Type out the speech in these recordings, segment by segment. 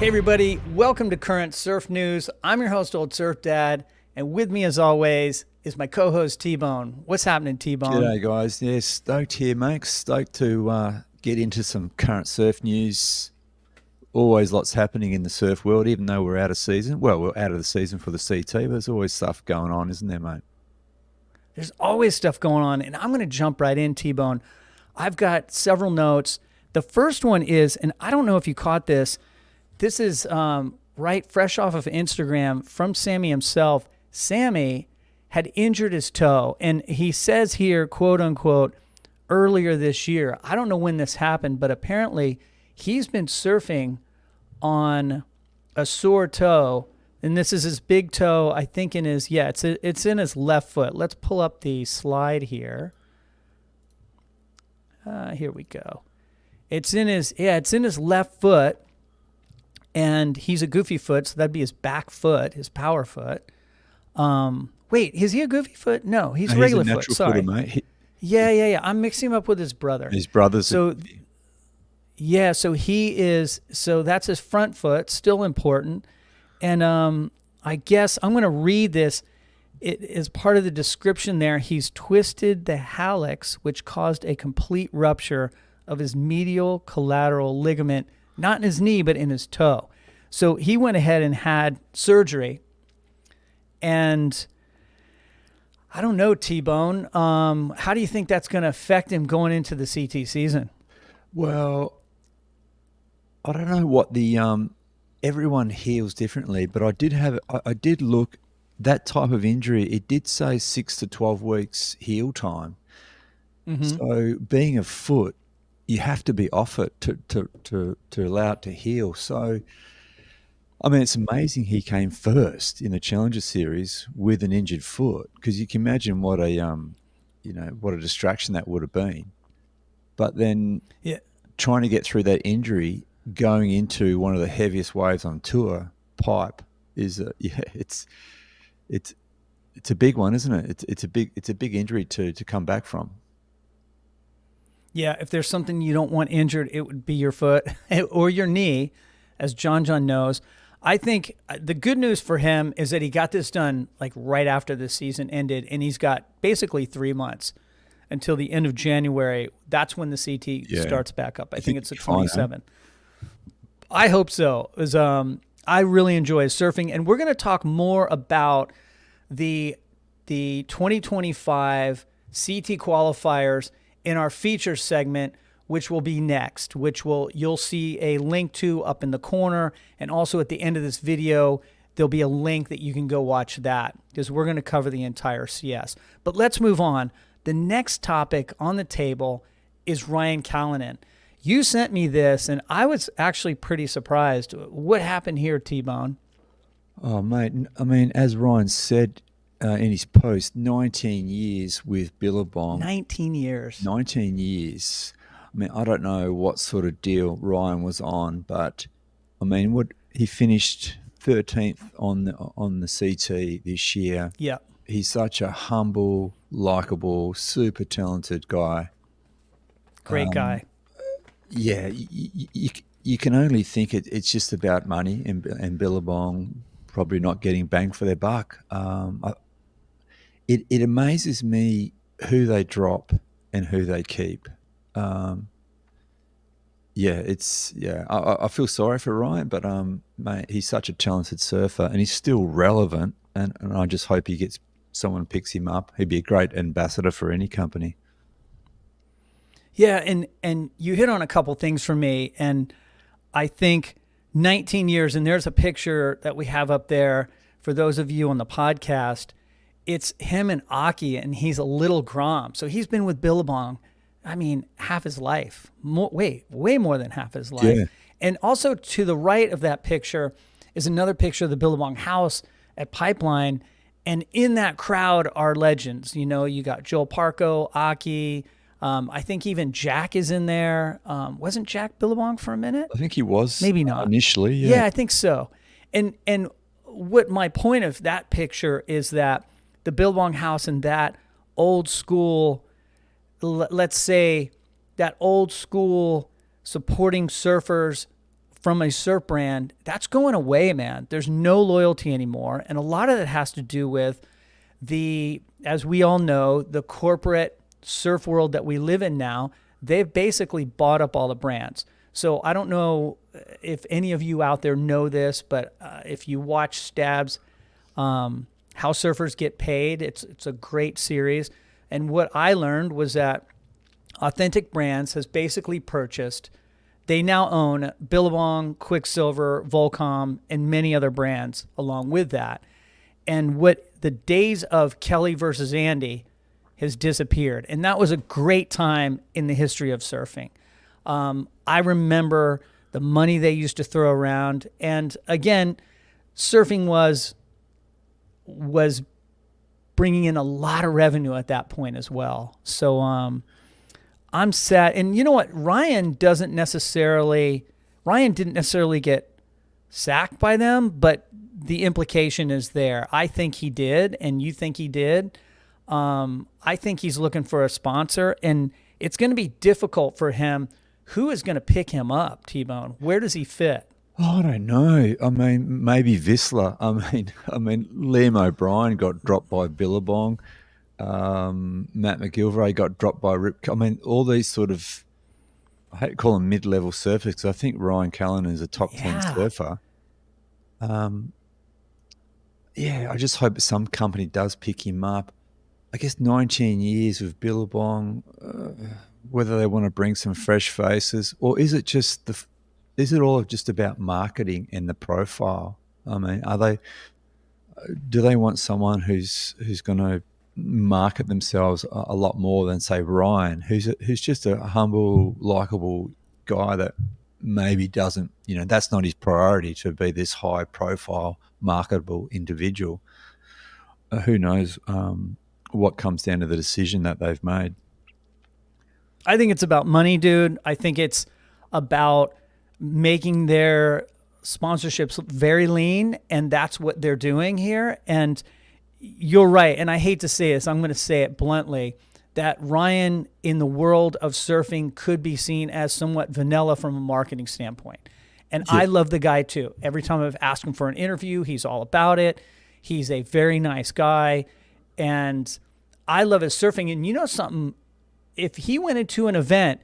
Hey everybody, welcome to Current Surf News. I'm your host, Old Surf Dad, and with me as always is my co-host T-Bone. What's happening, T-Bone? G'day guys, yeah, stoked here, mate. Stoked to get into some current surf news. Always lots happening in the surf world, even though we're out of season. Well, we're out of the season for the CT, but there's always stuff going on, isn't there, mate? There's always stuff going on, and I'm going to jump right in, T-Bone. I've got several notes. The first one is, and I don't know if you caught this, this is right fresh off of Instagram from Sammy himself. Sammy had injured his toe, and he says here, quote unquote, earlier this year. I don't know when this happened, but apparently he's been surfing on a sore toe, and this is his big toe, I think in his, yeah, it's in his left foot. Let's pull up the slide here. Here we go. It's in his left foot, and he's a goofy foot, so that'd be his back foot, his power foot. Wait, is he a goofy foot? No, he's a regular foot. Sorry. Footer, mate. Yeah. I'm mixing him up with his brother. His brother's. So so that's his front foot, still important. And I guess I'm going to read this. It is part of the description there. He's twisted the hallux, which caused a complete rupture of his medial collateral ligament, not in his knee, but in his toe. So he went ahead and had surgery. And I don't know, T-Bone. How do you think that's going to affect him going into the CT season? Well, I don't know what the everyone heals differently, but I did look that type of injury. It did say 6 to 12 weeks heal time. Mm-hmm. So being a foot, you have to be off it to allow it to heal. So, I mean, it's amazing he came first in the Challenger Series with an injured foot, because you can imagine what a distraction that would have been. But then, trying to get through that injury, going into one of the heaviest waves on tour, pipe, is it's a big one, isn't it? It's a big injury to come back from. Yeah, if there's something you don't want injured, it would be your foot or your knee, as John knows. I think the good news for him is that he got this done like right after the season ended, and he's got basically 3 months until the end of January. That's when the CT starts back up. I think it's the 27th. I hope so. I really enjoy surfing, and we're going to talk more about the 2025 CT Qualifiers in our feature segment, which will be next, you'll see a link to up in the corner, and also at the end of this video there'll be a link that you can go watch that, because we're going to cover the entire CS. But let's move on. The next topic on the table is Ryan Calinan. You sent me this, and I was actually pretty surprised. What happened here, T-Bone? Oh, mate, I mean, as Ryan said in his post, 19 years with Billabong. 19 years. 19 years. I mean, I don't know what sort of deal Ryan was on, but I mean, he finished 13th on the CT this year. Yeah. He's such a humble, likable, super talented guy. Great guy. Yeah, you can only think it's just about money and Billabong probably not getting bang for their buck. It amazes me who they drop and who they keep. I feel sorry for Ryan, but mate, he's such a talented surfer, and he's still relevant, and I just hope someone picks him up. He'd be a great ambassador for any company. Yeah, and you hit on a couple things for me, and I think 19 years, and there's a picture that we have up there for those of you on the podcast. It's him and Aki, and he's a little Grom. So he's been with Billabong, I mean, half his life. Way more than half his life. Yeah. And also to the right of that picture is another picture of the Billabong house at Pipeline. And in that crowd are legends. You know, you got Joel Parko, Aki. I think even Jack is in there. Wasn't Jack Billabong for a minute? I think he was. Maybe not. Initially, yeah. Yeah, I think so. And what my point of that picture is that the Billabong house and that old school, let's say that old school supporting surfers from a surf brand, that's going away, man. There's no loyalty anymore. And a lot of it has to do with as we all know, the corporate surf world that we live in now. They've basically bought up all the brands. So I don't know if any of you out there know this, but if you watch Stab's How Surfers Get Paid, it's a great series. And what I learned was that Authentic Brands has basically purchased, they now own Billabong, Quicksilver, Volcom, and many other brands along with that. And what the days of Kelly versus Andy has disappeared. And that was a great time in the history of surfing. I remember the money they used to throw around. And again, surfing was bringing in a lot of revenue at that point as well. So I'm sad. And you know what? Ryan didn't necessarily get sacked by them, but the implication is there. I think he did, and you think he did. I think he's looking for a sponsor, and it's going to be difficult for him. Who is going to pick him up, T-Bone? Where does he fit? Oh, I don't know. I mean, maybe Whistler. I mean, Liam O'Brien got dropped by Billabong. Matt McGilvray got dropped by R.Cal. I mean, all these sort of, I hate to call them mid-level surfers because I think Ryan Calinan is a top 10 surfer. I just hope some company does pick him up. I guess 19 years with Billabong, whether they want to bring some fresh faces, or is it just is it all just about marketing and the profile? I mean, do they want someone who's going to market themselves a lot more than, say, Ryan, who's just a humble, likable guy that maybe doesn't, that's not his priority to be this high profile, marketable individual. Who knows what comes down to the decision that they've made. I think it's about money, dude. I think it's about making their sponsorships very lean, and that's what they're doing here. And you're right, and I hate to say this, I'm going to say it bluntly, that Ryan in the world of surfing could be seen as somewhat vanilla from a marketing standpoint. And I love the guy too. Every time I've asked him for an interview, he's all about it. He's a very nice guy, and I love his surfing. And you know something? If he went into an event,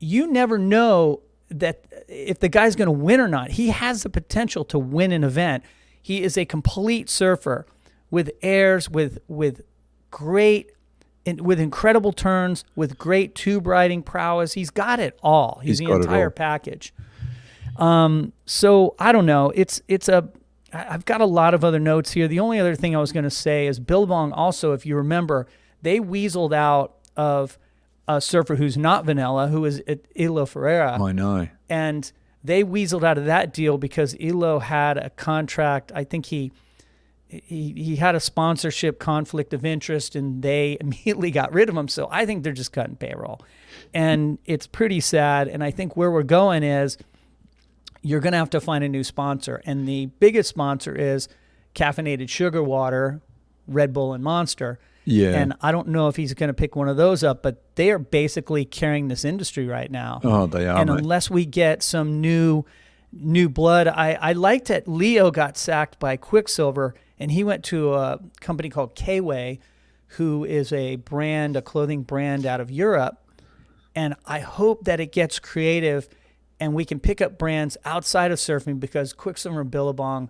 you never know that if the guy's going to win or not. He has the potential to win an event. He is a complete surfer with airs, with incredible turns, with great tube riding prowess. He's got it all. He's the entire package. So I don't know. I've got a lot of other notes here. The only other thing I was going to say is Billabong also, if you remember, they weaseled out of a surfer who's not vanilla, who is Ilo Ferreira. I know. And they weaseled out of that deal because Ilo had a contract. I think he had a sponsorship conflict of interest, and they immediately got rid of him. So I think they're just cutting payroll. And it's pretty sad. And I think where we're going is you're going to have to find a new sponsor. And the biggest sponsor is caffeinated sugar water, Red Bull and Monster. Yeah. And I don't know if he's going to pick one of those up, but they are basically carrying this industry right now. Oh, they are. And unless we get some new blood, I liked that Leo got sacked by Quicksilver, and he went to a company called K-Way, who is a clothing brand out of Europe. And I hope that it gets creative and we can pick up brands outside of surfing, because Quicksilver and Billabong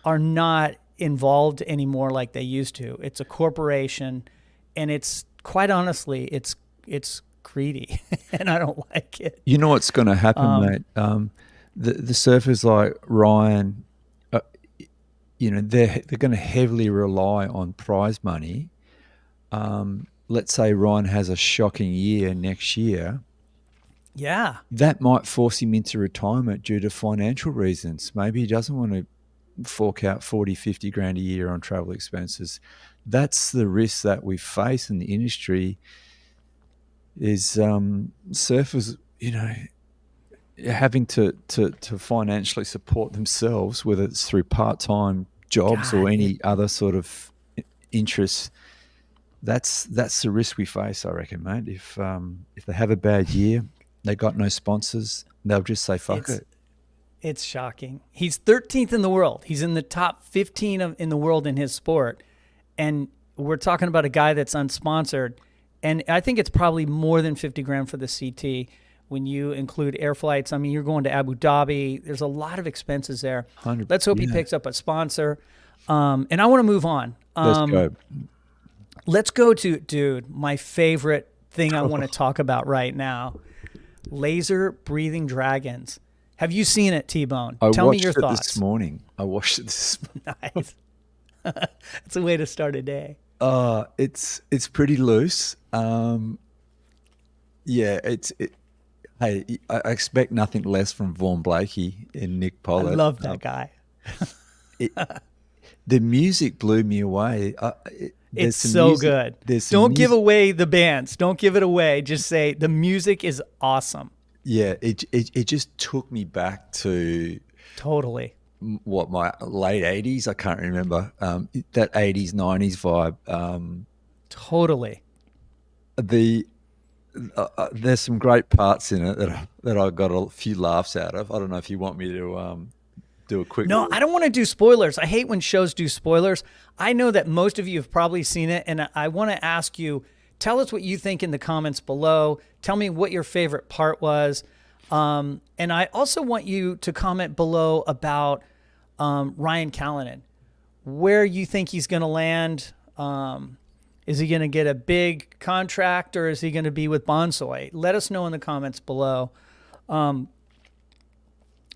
are not involved anymore like they used to. It's a corporation, and it's quite honestly, it's greedy, and I don't like it. You know what's going to happen, mate? The surfers like Ryan, they're going to heavily rely on prize money. Let's say Ryan has a shocking year next year. Yeah. That might force him into retirement due to financial reasons. Maybe he doesn't want to fork out 40, 50 grand a year on travel expenses. That's the risk that we face in the industry, is surfers, having to financially support themselves, whether it's through part-time jobs or any other sort of interests. That's the risk we face, I reckon, mate. If they have a bad year, they got no sponsors, they'll just say fuck it. It's shocking. He's 13th in the world. He's in the top 15 in the world in his sport. And we're talking about a guy that's unsponsored. And I think it's probably more than 50 grand for the CT when you include air flights. I mean, you're going to Abu Dhabi. There's a lot of expenses there. Let's hope he picks up a sponsor. And I want to move on. Let's go. Let's go to, dude, my favorite thing I want to talk about right now. Lazer Breathing Dragons. Have you seen it, T-Bone? Tell me your thoughts. I watched it this morning. Nice. It's a way to start a day. It's pretty loose. Hey, I expect nothing less from Vaughan Blakey and Nick Pollard. I love that guy. The music blew me away. It's so good. Don't give away the bands. Don't give it away. Just say the music is awesome. Yeah, it just took me back to totally what, my late 80s. I can't remember that 80s 90s vibe. Totally. There's some great parts in it that I got a few laughs out of. I don't know if you want me to do a quick. No, I don't want to do spoilers. I hate when shows do spoilers. I know that most of you have probably seen it, and I want to ask you, tell us what you think in the comments below. Tell me what your favorite part was. And I also want you to comment below about Ryan Calinan, where you think he's going to land. Is he going to get a big contract, or is he going to be with Bonsoy? Let us know in the comments below. And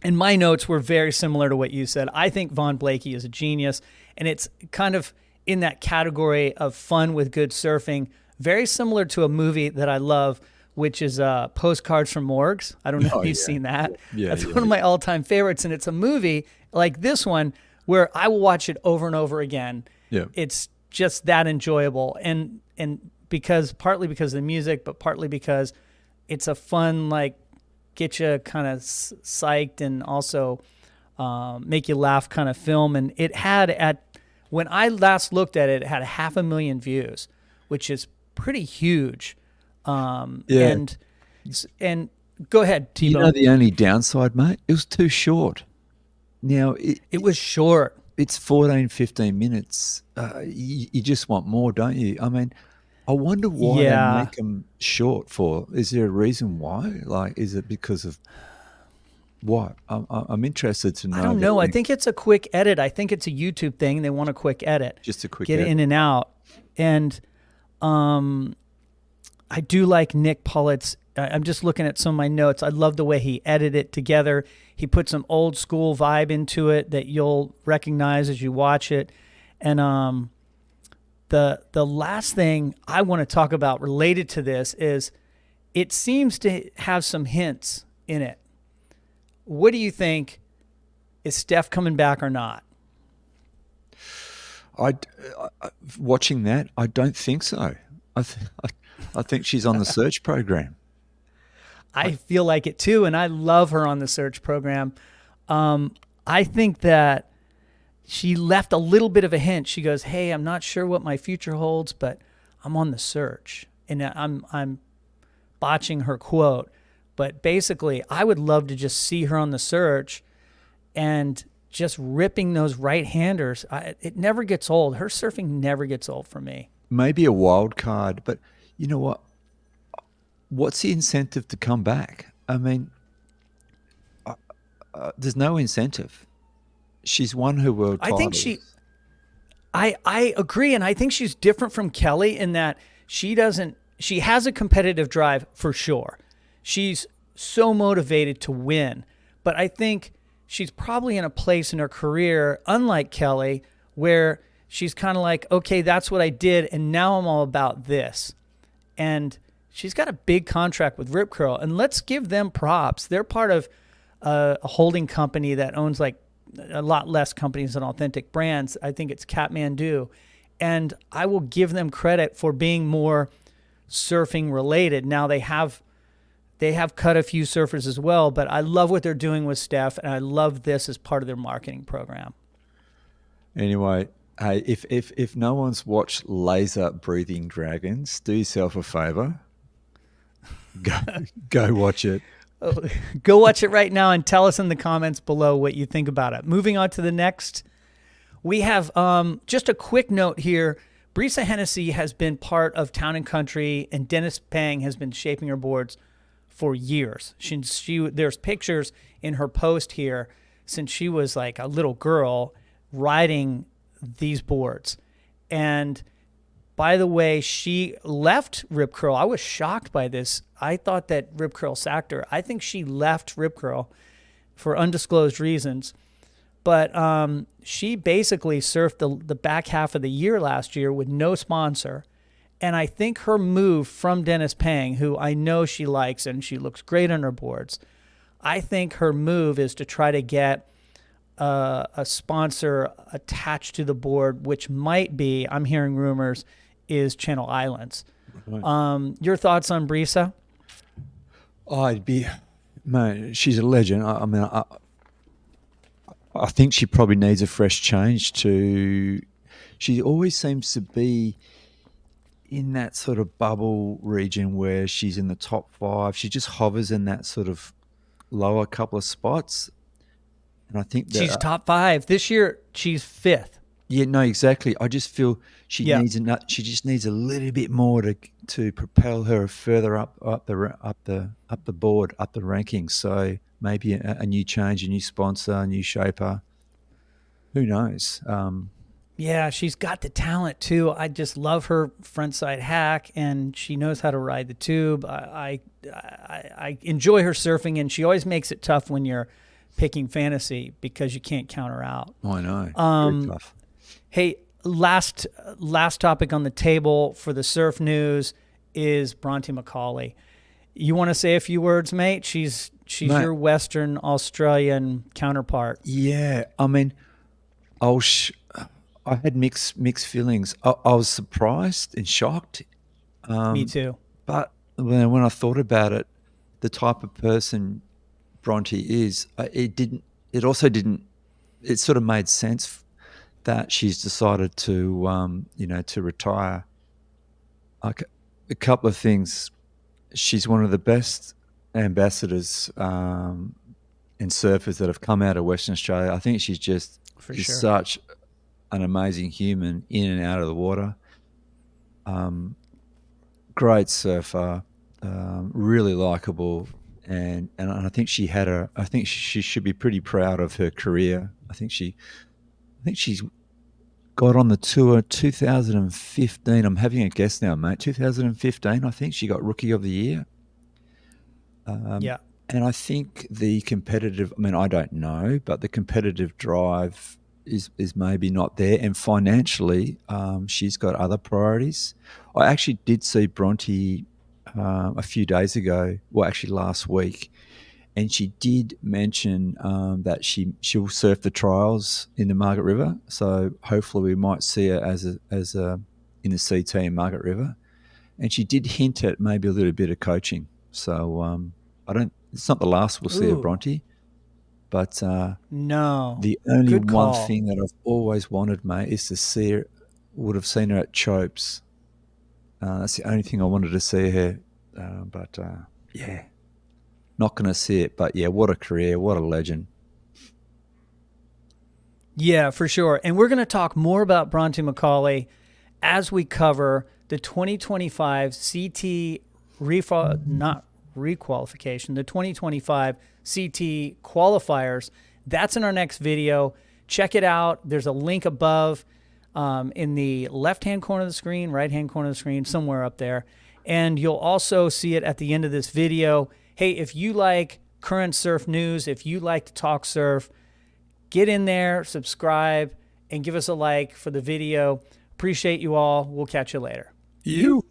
my notes were very similar to what you said. I think Vaughan Blakey is a genius, and it's kind of in that category of fun with good surfing, very similar to a movie that I love, which is Postcards from Morgues. I don't know if you've seen that. That's one of my all-time favorites, and it's a movie like this one where I will watch it over and over again. Yeah. It's just that enjoyable, and partly because of the music, but partly because it's a fun, like, get you kind of psyched and also make you laugh kind of film. And it had, when I last looked at it, it had 500,000 views, which is pretty huge. And go ahead, T-Bone. You know the only downside, mate? It was too short. Now it was short. It's 14, 15 minutes. You just want more, don't you? I mean, I wonder why they make them short for. Is there a reason why? Like, is it because of what? I'm interested to know. I don't know. I think it's a quick edit. I think it's a YouTube thing. They want a quick edit. Just a quick get edit. In and out. And I do like Nick Pollitt's. I'm just looking at some of my notes. I love the way he edited it together. He put some old school vibe into it that you'll recognize as you watch it. And the last thing I want to talk about related to this is it seems to have some hints in it. What do you think? Is Steph coming back or not? Watching that, I don't think so. I think she's on the search program. I feel like it too, and I love her on the search program. I think that she left a little bit of a hint. She goes, "Hey, I'm not sure what my future holds, but I'm on the search." And I'm botching her quote, but basically, I would love to just see her on the search and just ripping those right-handers. It never gets old. Her surfing never gets old for me. Maybe a wild card, but you know what? What's the incentive to come back? I mean, there's no incentive. She's won her world titles. I think I agree, and I think she's different from Kelly in that she has a competitive drive for sure. She's so motivated to win, but I think she's probably in a place in her career, unlike Kelly, where she's kind of like, okay, that's what I did, and now I'm all about this. And she's got a big contract with Rip Curl, and let's give them props. They're part of a holding company that owns like a lot less companies than Authentic Brands. I think it's Kathmandu. And I will give them credit for being more surfing related. Now they have cut a few surfers as well, but I love what they're doing with Steph, and I love this as part of their marketing program. Anyway, hey, if no one's watched Lazer Breathing Dragons, do yourself a favor. Go watch it. Go watch it right now and tell us in the comments below what you think about it. Moving on to the next, we have just a quick note here. Brisa Hennessy has been part of Town and Country, and Dennis Pang has been shaping her boards for years. There's pictures in her post here since she was like a little girl riding these boards. And by the way, she left Rip Curl. I was shocked by this. I thought that Rip Curl sacked her. I think she left Rip Curl for undisclosed reasons. But she basically surfed the back half of the year last year with no sponsor. And I think her move from Dennis Pang, who I know she likes and she looks great on her boards, I think her move is to try to get a sponsor attached to the board, which might be, I'm hearing rumors, is Channel Islands. Right. Your thoughts on Brisa? Man, she's a legend. I think she probably needs a fresh change she always seems to be in that sort of bubble region where she's in the top 5. She just hovers in that sort of lower couple of spots. And I think that, she's top 5. This year, she's 5th. Yeah, no, exactly. I just feel she just needs a little bit more to propel her further up the board, up the rankings. So maybe a new change, a new sponsor, a new shaper. Who knows? Yeah, she's got the talent too. I just love her frontside hack, and she knows how to ride the tube. I enjoy her surfing, and she always makes it tough when you're picking fantasy because you can't count her out. I know. Very tough. Hey, last topic on the table for the surf news is Bronte Macaulay. You want to say a few words, mate? She's mate, your Western Australian counterpart. Yeah, I mean, I had mixed feelings. I was surprised and shocked. Me too. But when I thought about it, the type of person Bronte is, it sort of made sense that she's decided to retire. A couple of things. She's one of the best ambassadors and surfers that have come out of Western Australia. I think she's just such an amazing human in and out of the water. Great surfer, really likable, and I think I think she should be pretty proud of her career. I think she's got on the tour 2015. I'm having a guess now, mate. 2015, I think she got Rookie of the Year. Yeah. And I think the competitive, I don't know, but the competitive drive is maybe not there. And financially, she's got other priorities. I actually did see Bronte a few days ago, well, actually last week, and she did mention that she'll surf the trials in the Margaret River. So hopefully we might see her as in the CT in Margaret River. And she did hint at maybe a little bit of coaching. So it's not the last we'll see of Bronte, but no. The only one thing that I've always wanted, mate, is to see her. Would have seen her at Chopes. That's the only thing I wanted to see her. But not going to see it. But yeah, what a career, what a legend. Yeah, for sure. And we're going to talk more about Bronte Macaulay as we cover the 2025 CT requalification, the 2025 CT Qualifiers. That's in our next video. Check it out. There's a link above in the left-hand corner of the screen, right-hand corner of the screen, somewhere up there. And you'll also see it at the end of this video. Hey, if you like current surf news, if you like to talk surf, get in there, subscribe, and give us a like for the video. Appreciate you all. We'll catch you later. You.